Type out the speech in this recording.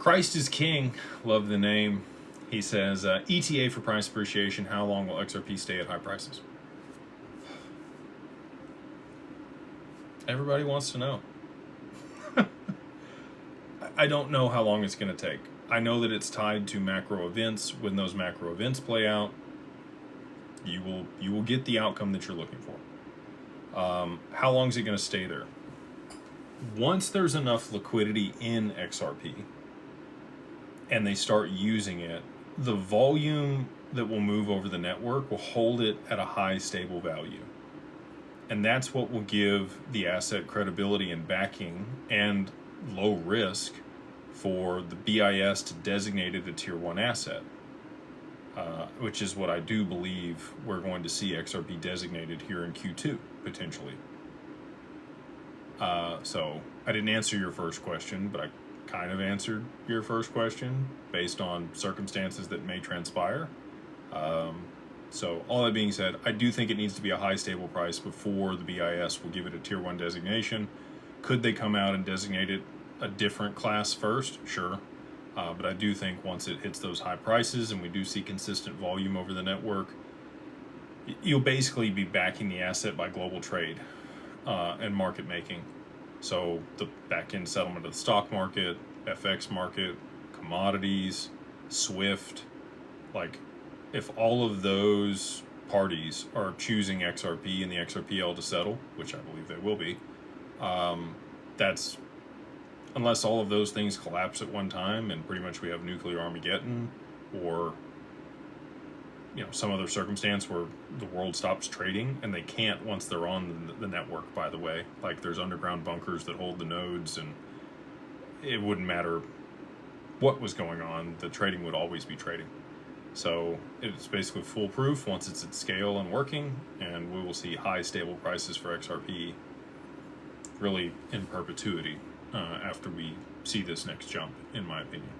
Christ is King, love the name. He says, ETA for price appreciation, how long will XRP stay at high prices? Everybody wants to know. I don't know how long it's going to take. I know that it's tied to macro events. When those macro events play out, you will get the outcome that you're looking for. How long is it going to stay there? Once there's enough liquidity in XRP and they start using it, the volume that will move over the network will hold it at a high stable value. And that's what will give the asset credibility and backing and low risk for the BIS to designate it a tier 1 asset, which is what I do believe we're going to see XRP designated here in Q2, potentially. So I didn't answer your first question, but I kind of answered your first question based on circumstances that may transpire. So all that being said, I do think it needs to be a high stable price before the BIS will give it a tier 1 designation. Could they come out and designate it a different class first? Sure. But I do think once it hits those high prices and we do see consistent volume over the network, you'll basically be backing the asset by global trade and market making. So the back-end settlement of the stock market, FX market, commodities, SWIFT, like if all of those parties are choosing XRP and the XRPL to settle, which I believe they will be, that's, unless all of those things collapse at one time and pretty much we have nuclear Armageddon or some other circumstance where the world stops trading, and they can't once they're on the network, by the way. Like there's underground bunkers that hold the nodes, and it wouldn't matter what was going on, the trading would always be trading. So it's basically foolproof once it's at scale and working, and we will see high stable prices for XRP really in perpetuity after we see this next jump, in my opinion.